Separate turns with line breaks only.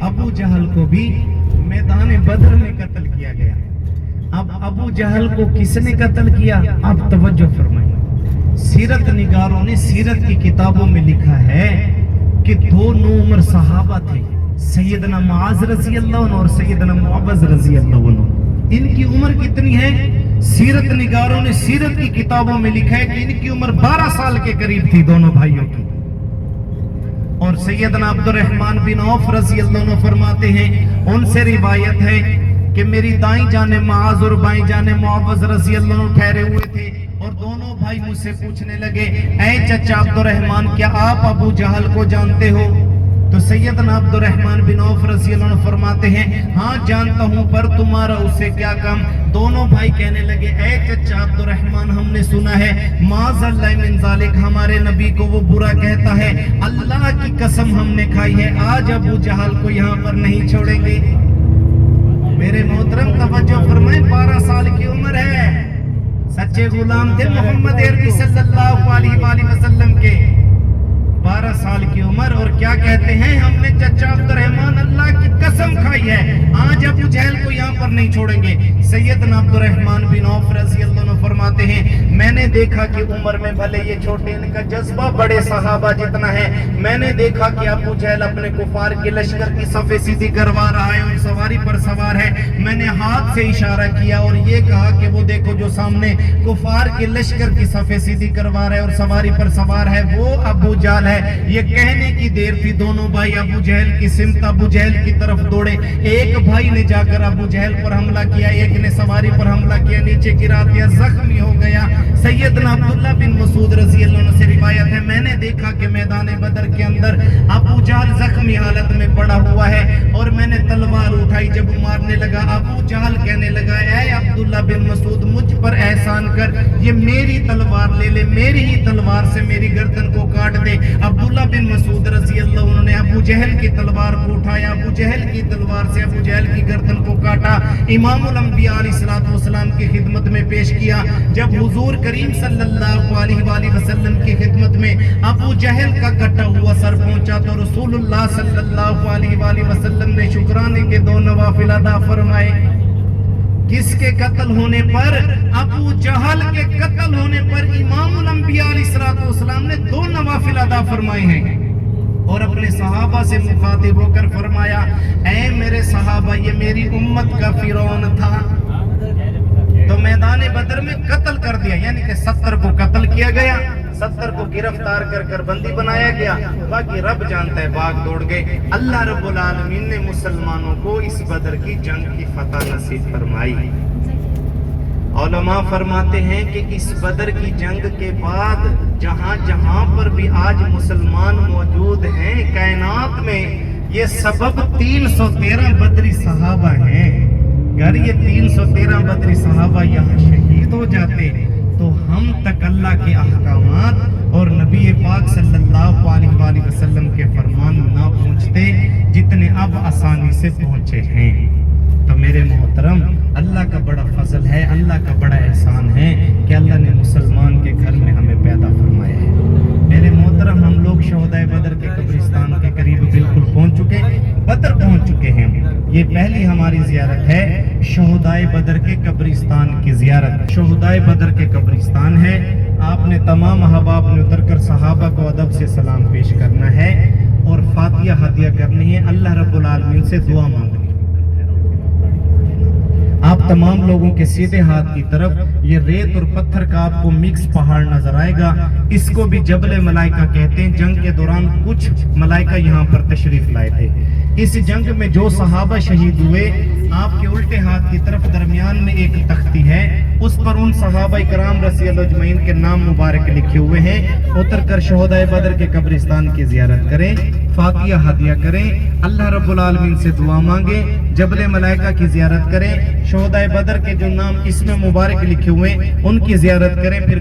ابو جہل کو بھی میدان بدر میں قتل کیا گیا. اب ابو جہل کو کس نے قتل کیا؟ آپ توجہ فرمائیں. سیرت نگاروں نے سیرت کی کتابوں میں لکھا ہے کہ دو نوعمر صحابہ تھے، سیدنا معاذ رضی اللہ عنہ اور سیدنا معوذ رضی اللہ عنہ. ان کی عمر کتنی ہے؟ سیرت نگاروں نے سیرت کی کتابوں میں لکھا ہے کہ ان کی عمر 12 سال کے قریب تھی دونوں بھائیوں کی. اور سیدنا عبد الرحمن بن عوف رضی اللہ عنہ فرماتے ہیں، ان سے روایت ہے کہ میری دائیں جانب معاذ اور بائیں جانب معوذ رضی اللہ عنہ ٹھہرے ہوئے تھے، اور دونوں بھائی مجھ سے پوچھنے لگے، اے چچا عبد الرحمن، کیا آپ ابو جہل کو جانتے ہو؟ تو سیدنا عبد الرحمن بن عوف رضی اللہ عنہ فرماتے ہیں، ہاں جانتا ہوں، پر تمہارا اس سے کیا کام؟ دونوں بھائی کہنے لگے، اے چچا عبد الرحمن، ہم نے سنا ہے معاذ اللہ من ذالک، ہمارے نبی کو وہ برا کہتا ہے. اللہ کی قسم ہم نے کھائی ہے آج ابو جہل کو یہاں پر نہیں چھوڑیں گے. میرے محترم توجہ فرمائیں، 12 سال کی عمر ہے، سچے غلام تھے محمد عربی صلی اللہ علیہ وآلہ وسلم کے. 12 سال کی عمر، اور کیا کہتے ہیں، ہم نے چچا عبد الرحمن اللہ کی قسم کھائی ہے آج ابو جہل کو یہاں پر نہیں چھوڑیں گے. سیدنا عبد الرحمن بن عوف رضی اللہ عنہ فرماتے ہیں، میں نے دیکھا کہ عمر میں بھلے یہ چھوٹے، ان کا جذبہ بڑے صحابہ جتنا ہے. میں نے دیکھا کہ ابو جہل اپنے کفار کے لشکر کی صفیں سیدھی کروا رہا ہے اور سواری پر سوار ہے. میں نے ہاتھ سے اشارہ کیا اور یہ کہا کہ وہ دیکھو جو سامنے کفار کے لشکر کی صفیں سیدھی کروا رہا ہے اور سواری پر سوار ہے، وہ ابو جہل ہے. یہ کہنے کی دیر تھی، دونوں بھائی ابو جہل کی سمت ابو جہل کی طرف دوڑے. ایک بھائی نے جا کر ابو جہل پر حملہ کیا، ایک نے سواری پر حملہ کیا، نیچے گرا دیا، زخمی ہو گیا. سیدنا عبداللہ بن مسعود رضی اللہ عنہ سے روایت ہے، میں نے دیکھا کہ میدان بدر کے اندر ابو جہل زخمی حالت میں پڑا ہوا ہے، اور میں نے تلوار اٹھائی. جب مارنے لگا، ابو جہل کہنے لگا، اے عبداللہ بن مسعود، مجھ پر احسان کر، یہ میری تلوار لے لے، میری ہی تلوار سے میری گردن کو کاٹ دے. عبداللہ بن مسعود رضی اللہ عنہ نے ابو جہل کی تلوار کو اٹھایا، ابو جہل کی تلوار سے ابو جہل کی گردن کو کاٹا، امام الانبیاء علیہ السلام کی خدمت میں پیش کیا. جب حضور کریم صلی اللہ علیہ وآلہ وسلم کی خدمت میں ابو جہل کا کٹا ہوا سر پہنچا تو رسول اللہ صلی اللہ علیہ وآلہ وسلم نے شکرانے کے 2 نوافل ادا فرمائے. کس کے قتل ہونے پر؟ ابو جہل کے قتل ہونے پر امام الانبیاء علیہ السلام نے 2 نوافل ادا فرمائے ہیں، اور اپنے صحابہ سے مخاطب ہو کر فرمایا، اے میرے صحابہ، یہ میری امت کا فرعون تھا، تو میدان بدر میں قتل کر دیا، یعنی کہ 70 کو قتل کیا گیا، 70 کو گرفتار کر کر بندی بنایا گیا. باقی رب جانتا ہے، بھاگ دوڑ گئے. اللہ رب العالمین نے مسلمانوں کو اس بدر کی جنگ کی فتح نصیب فرمائی. علماء فرماتے ہیں کہ اس بدر کی جنگ کے بعد جہاں جہاں پر بھی آج مسلمان موجود ہیں کائنات میں، یہ سبب 313 بدری صحابہ ہیں. اگر یہ 313 بدری صحابہ یہاں شہید ہو جاتے تو ہم تک اللہ کے احکامات اور نبی پاک صلی اللہ علیہ وآلہ وسلم کے فرمان نہ پہنچتے جتنے اب آسانی سے پہنچے ہیں. تو میرے محترم، اللہ کا بڑا فضل ہے، اللہ کا بڑا احسان ہے کہ اللہ نے مسلمان کے گھر میں ہمیں پیدا فرمایا ہے. میرے محترم، ہم لوگ شہدائے بدر کے قبرستان کے قریب بالکل پہنچ چکے، بدر پہنچ چکے ہیں. یہ پہلی ہماری زیارت ہے شہدائے بدر کے قبرستان کی زیارت. شہدائے بدر کے قبرستان ہے. آپ نے تمام احباب نے اتر کر صحابہ کو ادب سے سلام پیش کرنا ہے اور فاتحہ ہدیہ کرنی ہے، اللہ رب العالمین سے دعا مانگنی. آپ تمام لوگوں کے سیدھے ہاتھ کی طرف یہ ریت اور پتھر کا آپ کو مکس پہاڑ نظر آئے گا. اس کو بھی جبل ملائکہ کہتے ہیں. جنگ کے دوران کچھ ملائکہ یہاں پر تشریف لائے تھے. اس جنگ میں جو صحابہ شہید ہوئے، آپ کے الٹے ہاتھ کی طرف درمیان میں ایک تختی ہے، اس پر ان صحابہ کرام رضی اللہ اجمعین کے نام مبارک لکھے ہوئے ہیں. اتر کر شہدائے بدر کے قبرستان کی زیارت کریں، فاتحہ ہدیہ کریں، اللہ رب العالمین سے دعا مانگیں، جبل ملائکہ کی زیارت کریں، شہدائے بدر کے جو نام اس میں مبارک لکھے ہوئے ان کی زیارت کریں، پھر